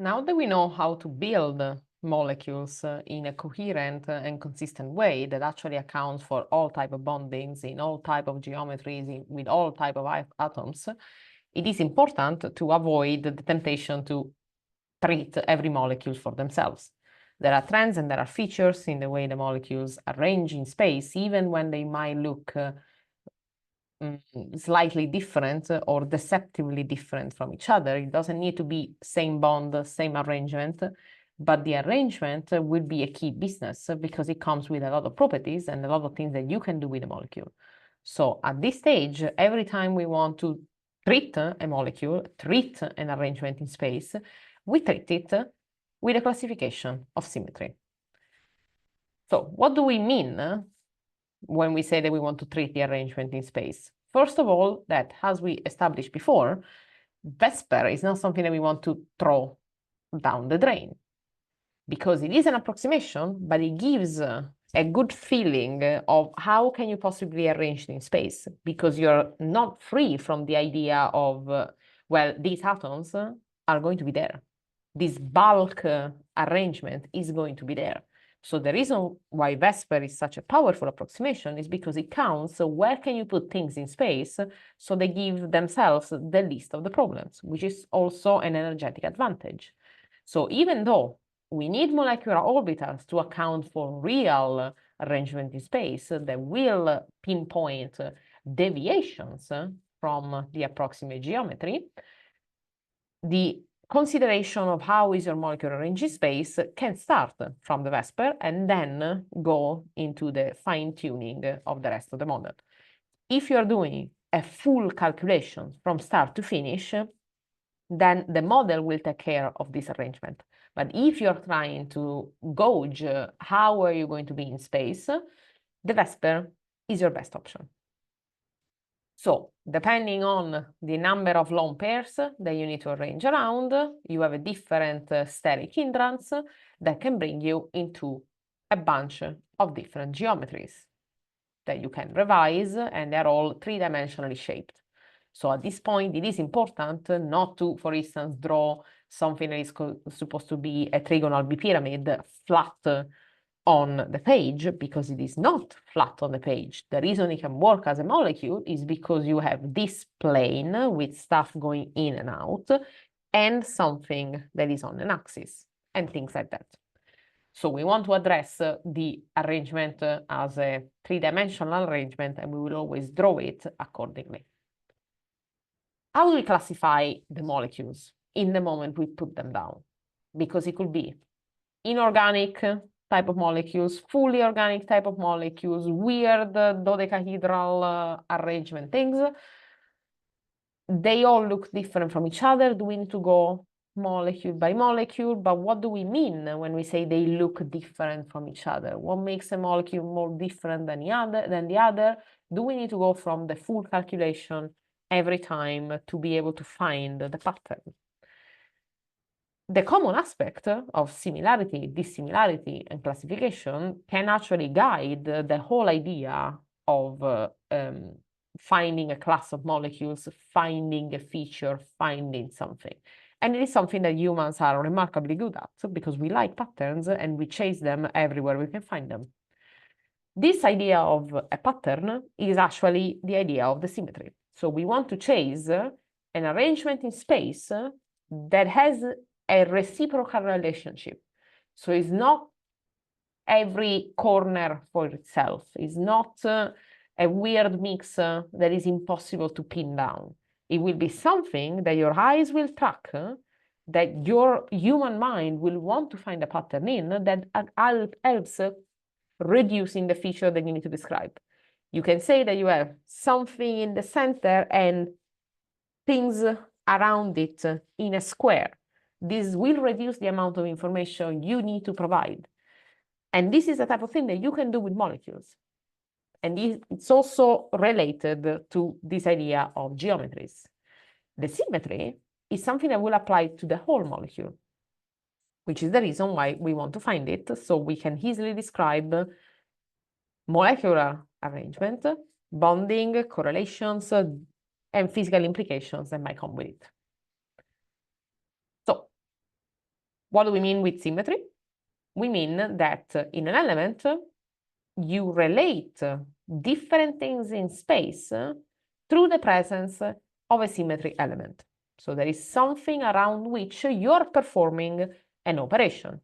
Now that we know how to build molecules in a coherent and consistent way that actually accounts for all type of bondings in all type of geometries with all type of atoms, it is important to avoid the temptation to treat every molecule for themselves. There are trends and there are features in the way the molecules arrange in space, even when they might look slightly different or deceptively different from each other. It doesn't need to be same bond, same arrangement, but the arrangement will be a key business because it comes with a lot of properties and a lot of things that you can do with a molecule. So at this stage, every time we want to treat a molecule, treat an arrangement in space, we treat it with a classification of symmetry. So what do we mean when we say that we want to treat the arrangement in space? First of all, that as we established before, VESPER is not something that we want to throw down the drain because it is an approximation, but it gives a good feeling of how can you possibly arrange it in space, because you're not free from the idea of, well, these atoms are going to be there. This bulk arrangement is going to be there. So the reason why VESPER is such a powerful approximation is because it counts where can you put things in space so they give themselves the least of the problems, which is also an energetic advantage. So even though we need molecular orbitals to account for real arrangement in space that will pinpoint deviations from the approximate geometry, the consideration of how is your molecule arranged in space can start from the VESPER and then go into the fine-tuning of the rest of the model. If you're doing a full calculation from start to finish, then the model will take care of this arrangement. But if you're trying to gauge how are you going to be in space, the VESPER is your best option. So depending on the number of lone pairs that you need to arrange around, you have a different steric hindrance that can bring you into a bunch of different geometries that you can revise, and they're all three-dimensionally shaped. So at this point, it is important not to, for instance, draw something that is supposed to be a trigonal bipyramid flat on the page, because it is not flat on the page. The reason it can work as a molecule is because you have this plane with stuff going in and out and something that is on an axis and things like that. So we want to address the arrangement as a three-dimensional arrangement, and we will always draw it accordingly. How do we classify the molecules in the moment we put them down? Because it could be inorganic type of molecules, fully organic type of molecules, weird dodecahedral arrangement things. They all look different from each other. Do we need to go molecule by molecule? But what do we mean when we say they look different from each other? What makes a molecule more different than the other? Do we need to go from the full calculation every time to be able to find the pattern? The common aspect of similarity, dissimilarity, and classification can actually guide the whole idea of finding a class of molecules, finding a feature, finding something. And it is something that humans are remarkably good at because we like patterns and we chase them everywhere we can find them. This idea of a pattern is actually the idea of the symmetry. So we want to chase an arrangement in space that has a reciprocal relationship. So it's not every corner for itself. It's not a weird mix that is impossible to pin down. It will be something that your eyes will track, that your human mind will want to find a pattern in, that helps reducing the feature that you need to describe. You can say that you have something in the center and things around it in a square. This will reduce the amount of information you need to provide. And this is the type of thing that you can do with molecules. And it's also related to this idea of geometries. The symmetry is something that will apply to the whole molecule, which is the reason why we want to find it, so we can easily describe molecular arrangement, bonding, correlations, and physical implications that might come with it. So What do we mean with symmetry? We mean that in an element, you relate different things in space through the presence of a symmetry element. So there is something around which you're performing an operation.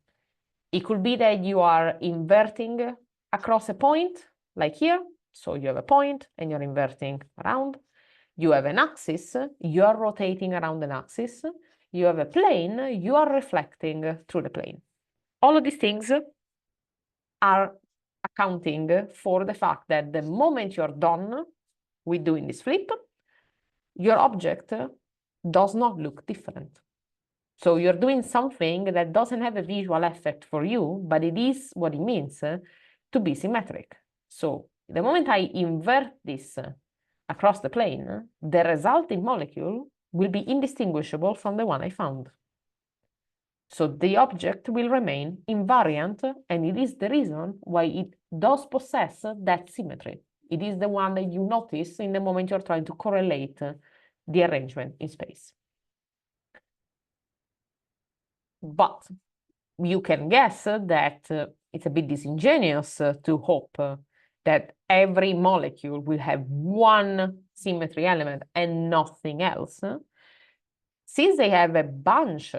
It could be that you are inverting across a point, like here. So you have a point and you're inverting around. You have an axis, you are rotating around an axis. You have a plane, you are reflecting through the plane. All of these things are accounting for the fact that the moment you're done with doing this flip, your object does not look different. So you're doing something that doesn't have a visual effect for you, but it is what it means to be symmetric. So the moment I invert this across the plane, the resulting molecule will be indistinguishable from the one I found. So the object will remain invariant, and it is the reason why it does possess that symmetry. It is the one that you notice in the moment you're trying to correlate the arrangement in space. But you can guess that it's a bit disingenuous to hope that every molecule will have one symmetry element and nothing else. Since they have a bunch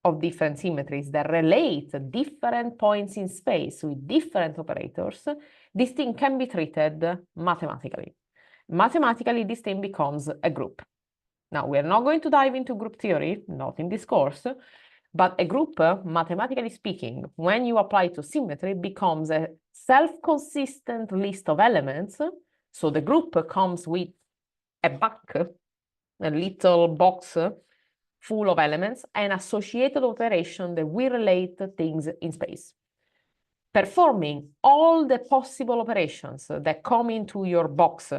of different symmetries that relate different points in space with different operators, this thing can be treated mathematically. Mathematically, this thing becomes a group. Now, we're not going to dive into group theory, not in this course, but a group, mathematically speaking, when you apply to symmetry, becomes a self-consistent list of elements. So the group comes with a bucket, a little box full of elements, and associated operation that will relate things in space. Performing all the possible operations that come into your box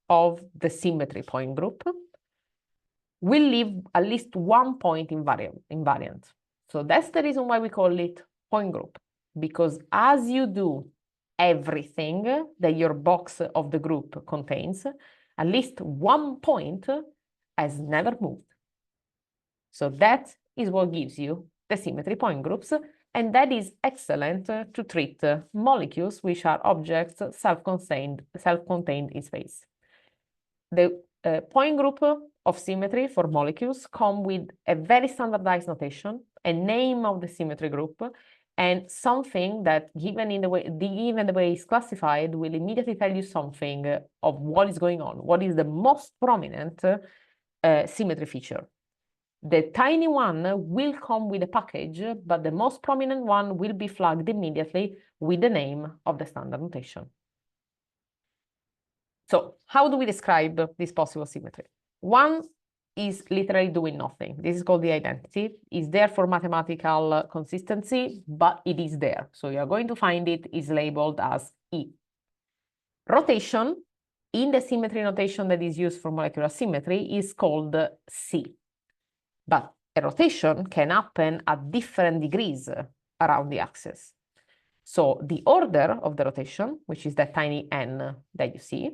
of the symmetry point group will leave at least one point invariant. So that's the reason why we call it point group, because as you do everything that your box of the group contains, at least one point has never moved. So that is what gives you the symmetry point groups, and that is excellent to treat molecules which are objects self-contained in space. The point group of symmetry for molecules come with a very standardized notation, a name of the symmetry group, and something that, given the way it's classified, will immediately tell you something of what is going on, what is the most prominent symmetry feature. The tiny one will come with a package, but the most prominent one will be flagged immediately with the name of the standard notation. So how do we describe this possible symmetry? One is literally doing nothing. This is called the identity. It's there for mathematical consistency, but it is there. So you're going to find it is labeled as E. Rotation in the symmetry notation that is used for molecular symmetry is called C. But a rotation can happen at different degrees around the axis. So the order of the rotation, which is that tiny n that you see,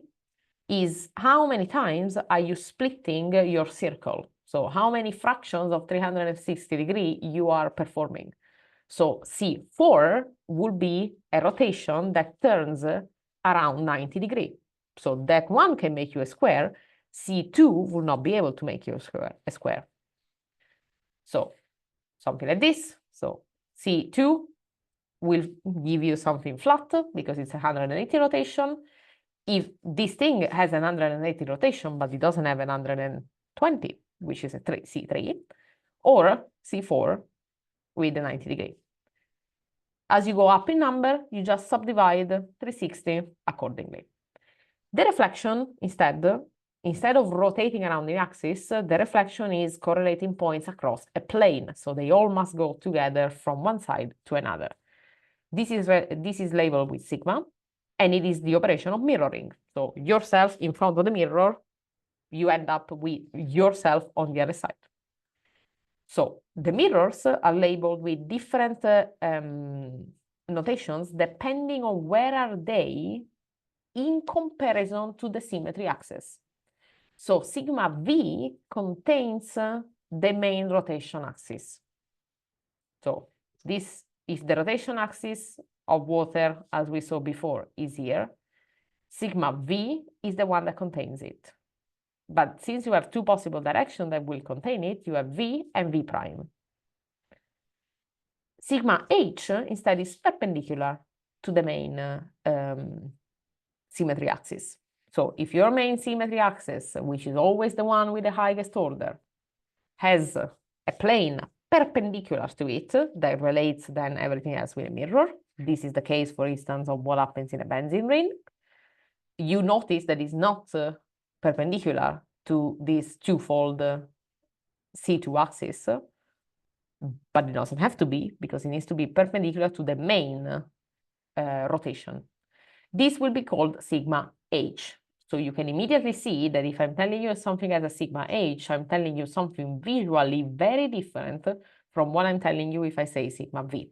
is how many times are you splitting your circle? So how many fractions of 360 degrees you are performing? So C4 would be a rotation that turns around 90 degrees. So that one can make you a square. C2 will not be able to make you a square. So something like this. So C2 will give you something flat because it's a 180 rotation. If this thing has an 180 rotation, but it doesn't have an 120, which is a C3, or C4 with a 90 degree. As you go up in number, you just subdivide 360 accordingly. The reflection, instead of rotating around the axis, the reflection is correlating points across a plane. So they all must go together from one side to another. This is labeled with sigma, and it is the operation of mirroring. So yourself in front of the mirror, you end up with yourself on the other side. So the mirrors are labeled with different notations depending on where are they in comparison to the symmetry axis. So sigma V contains the main rotation axis. So this, if the rotation axis of water, as we saw before, is here, sigma v is the one that contains it. But since you have two possible directions that will contain it, you have v and v prime. Sigma h instead is perpendicular to the main symmetry axis. So if your main symmetry axis, which is always the one with the highest order, has a plane perpendicular to it that relates then everything else with a mirror, this is the case, for instance, of what happens in a benzene ring, you notice that it's not perpendicular to this twofold C2 axis, but it doesn't have to be, because it needs to be perpendicular to the main rotation. This will be called sigma h. So you can immediately see that if I'm telling you something as a sigma h, I'm telling you something visually very different from what I'm telling you if I say sigma v.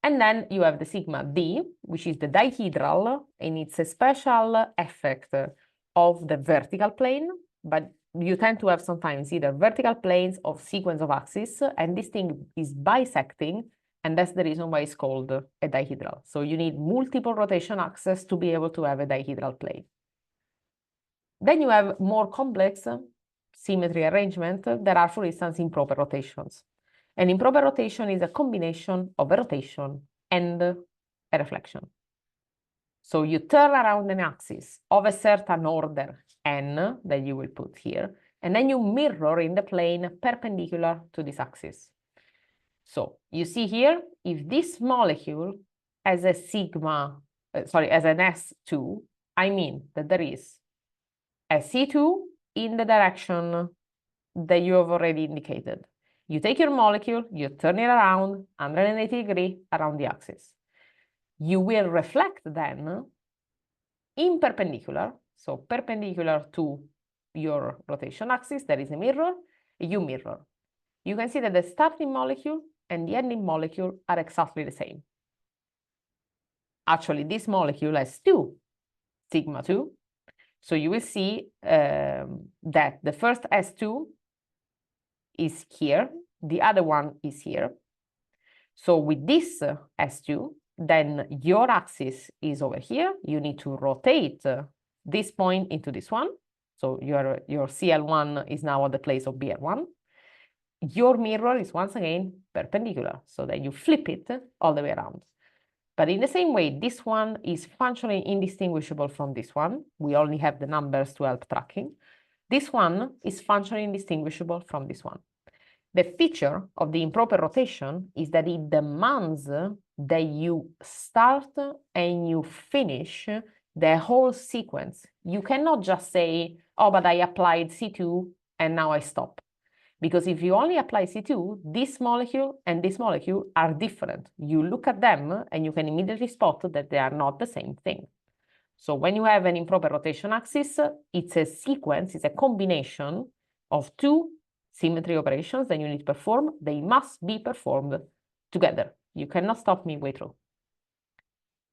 And then you have the sigma d, which is the dihedral, and it's a special effect of the vertical plane, but you tend to have sometimes either vertical planes of sequence of axes, and this thing is bisecting, and that's the reason why it's called a dihedral. So you need multiple rotation axes to be able to have a dihedral plane. Then you have more complex symmetry arrangement that are, for instance, improper rotations. An improper rotation is a combination of a rotation and a reflection. So you turn around an axis of a certain order n that you will put here, and then you mirror in the plane perpendicular to this axis. So you see here, if this molecule has a sigma, as an S2, I mean that there is a C2 in the direction that you have already indicated. You take your molecule, you turn it around 180 degrees around the axis. You will reflect then in perpendicular, so perpendicular to your rotation axis, there is a mirror, you mirror. You can see that the starting molecule and the ending molecule are exactly the same. Actually, this molecule has two sigma 2. So you will see that the first S2 is here, the other one is here. So with this S2, then your axis is over here. You need to rotate this point into this one. So your CL1 is now at the place of BL1. Your mirror is once again perpendicular, so that you flip it all the way around. But in the same way, this one is functionally indistinguishable from this one. We only have the numbers to help tracking. This one is functionally indistinguishable from this one. The feature of the improper rotation is that it demands that you start and you finish the whole sequence. You cannot just say, oh, but I applied C2 and now I stop. Because if you only apply C2, this molecule and this molecule are different. You look at them and you can immediately spot that they are not the same thing. So when you have an improper rotation axis, it's a sequence, it's a combination of two symmetry operations that you need to perform. They must be performed together. You cannot stop midway through.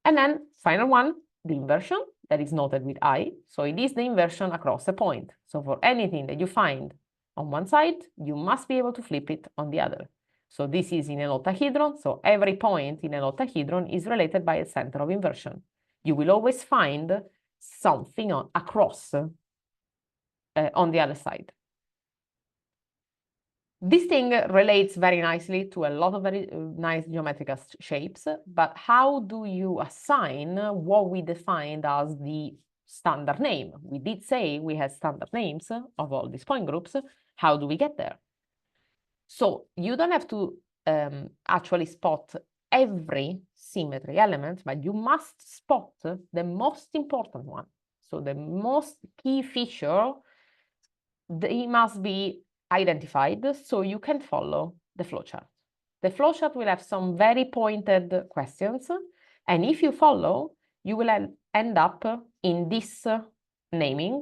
And then final one, the inversion that is noted with I. So it is the inversion across a point. So for anything that you find on one side, you must be able to flip it on the other. So this is in an octahedron. So every point in an octahedron is related by a center of inversion. You will always find something across on the other side. This thing relates very nicely to a lot of very nice geometrical shapes, but how do you assign what we defined as the standard name? We did say we had standard names of all these point groups. How do we get there? So you don't have to actually spot every symmetry element, but you must spot the most important one. So the most key feature, they must be identified so you can follow the flowchart. The flowchart will have some very pointed questions, and if you follow, you will end up in this naming.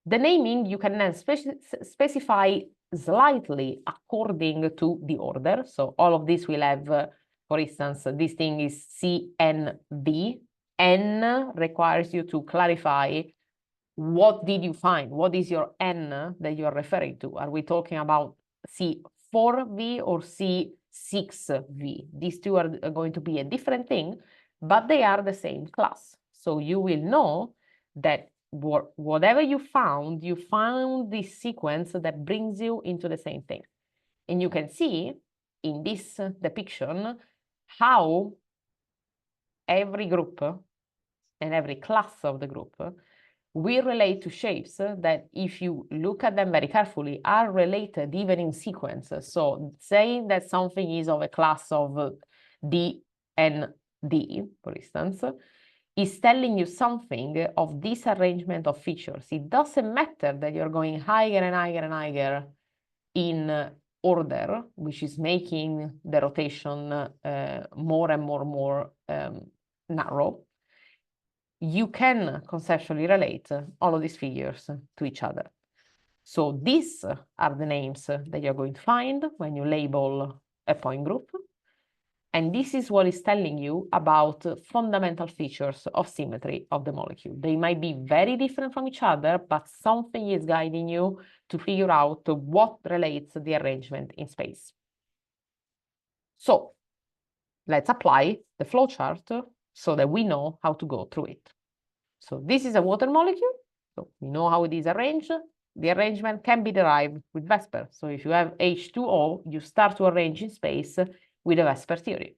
The naming you can then specify slightly according to the order. So all of this will have, for instance, this thing is CNV. N requires you to clarify what did you find? What is your N that you are referring to? Are we talking about C4V or C 6V. These two are going to be a different thing, but they are the same class. So you will know that whatever you found this sequence that brings you into the same thing. And you can see in this depiction how every group and every class of the group will relate to shapes that, if you look at them very carefully, are related even in sequence. So saying that something is of a class of D and D, for instance, is telling you something of this arrangement of features. It doesn't matter that you're going higher and higher and higher in order, which is making the rotation more and more narrow. You can conceptually relate all of these figures to each other. So these are the names that you're going to find when you label a point group. And this is what is telling you about fundamental features of symmetry of the molecule. They might be very different from each other, but something is guiding you to figure out what relates the arrangement in space. So let's apply the flowchart so that we know how to go through it. So this is a water molecule. So we know how it is arranged. The arrangement can be derived with VSEPR. So if you have H2O, you start to arrange in space with a VSEPR theory.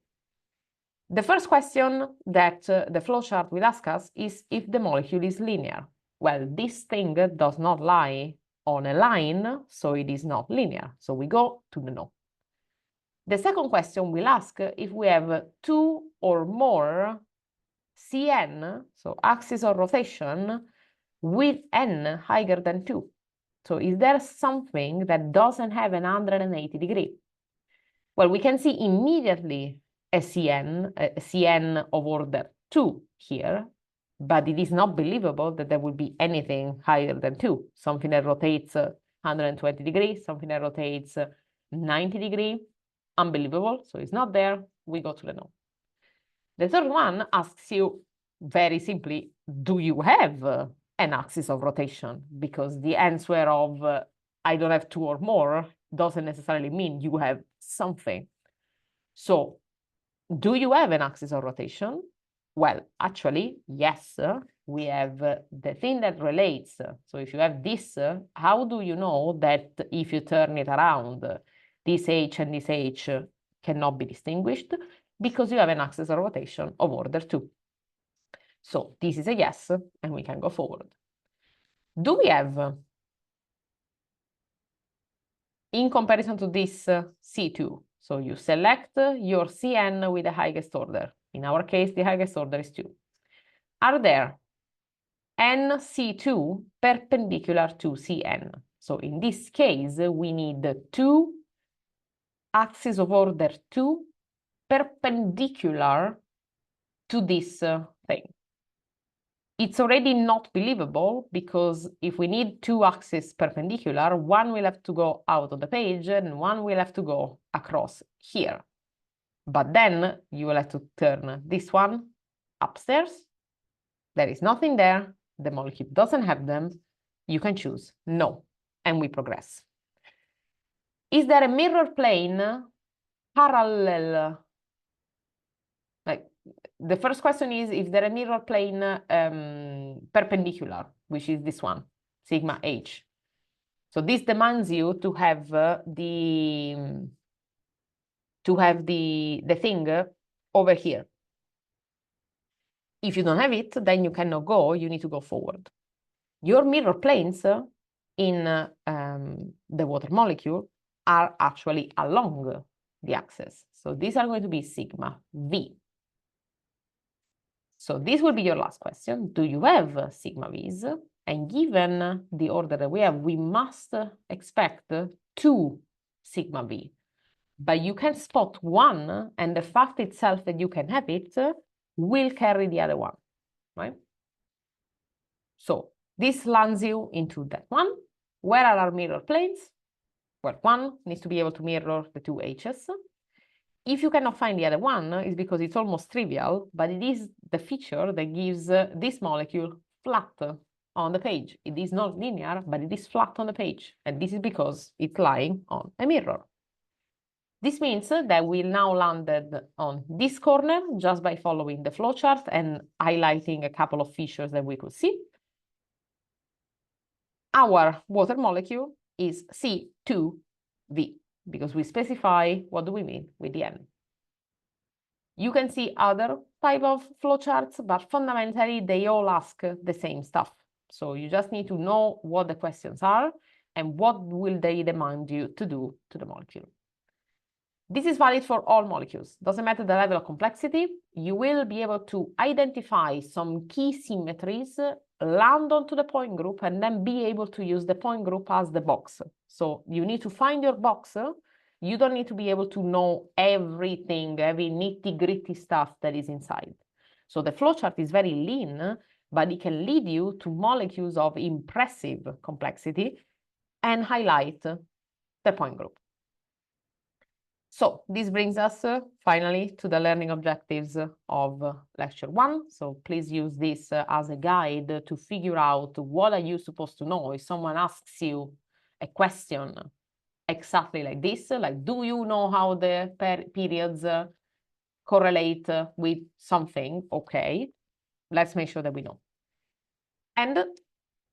The first question that the flowchart will ask us is if the molecule is linear. Well, this thing does not lie on a line, so it is not linear. So we go to the no. The second question will ask if we have two or more CN, so axis of rotation, with n higher than 2. So is there something that doesn't have an 180 degree? Well, we can see immediately a CN of order 2 here, but it is not believable that there would be anything higher than 2, something that rotates 120 degrees, something that rotates 90 degrees, unbelievable, so it's not there, we go to the no. The third one asks you very simply, do you have an axis of rotation? Because the answer of I don't have 2 or more doesn't necessarily mean you have something. So do you have an axis of rotation? Well, actually, yes, we have the thing that relates. So if you have this, how do you know that if you turn it around, this H and this H cannot be distinguished? Because you have an axis of rotation of order 2. So this is a yes, and we can go forward. Do we have, in comparison to this C2, so you select your CN with the highest order. In our case, the highest order is 2. Are there NC2 perpendicular to CN? So in this case, we need 2 axes of order 2 perpendicular to this thing. It's already not believable because if we need 2 axes perpendicular, one will have to go out of the page and one will have to go across here. But then you will have to turn this one upstairs. There is nothing there. The molecule doesn't have them. You can choose no, and we progress. Is there a mirror plane parallel? Like, the first question is if there a mirror plane perpendicular, which is this one, sigma h. So this demands you to have the thing over here. If you don't have it, then you cannot go, you need to go forward. Your mirror planes in the water molecule are actually along the axis. So these are going to be sigma v. So this will be your last question. Do you have sigma v's? And given the order that we have, we must expect 2 sigma v. But you can spot one, and the fact itself that you can have it will carry the other one, right? So this lands you into that one. Where are our mirror planes? Well, one needs to be able to mirror the 2 H's. If you cannot find the other one, it's because it's almost trivial, but it is the feature that gives this molecule flat on the page. It is not linear, but it is flat on the page. And this is because it's lying on a mirror. This means that we now landed on this corner just by following the flowchart and highlighting a couple of features that we could see. Our water molecule is C2V because we specify what do we mean with the N. You can see other type of flowcharts, but fundamentally they all ask the same stuff. So you just need to know what the questions are and what will they demand you to do to the molecule. This is valid for all molecules. Doesn't matter the level of complexity, you will be able to identify some key symmetries, land onto the point group, and then be able to use the point group as the box. So you need to find your box. You don't need to be able to know everything, every nitty-gritty stuff that is inside. So the flowchart is very lean, but it can lead you to molecules of impressive complexity and highlight the point group. So this brings us finally to the learning objectives of lecture 1. So please use this as a guide to figure out what are you supposed to know if someone asks you a question exactly like this, like do you know how the periods correlate with something? Okay, let's make sure that we know. And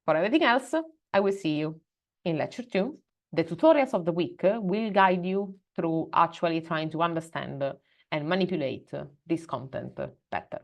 for everything else, I will see you in lecture 2. The tutorials of the week will guide you through actually trying to understand and manipulate this content better.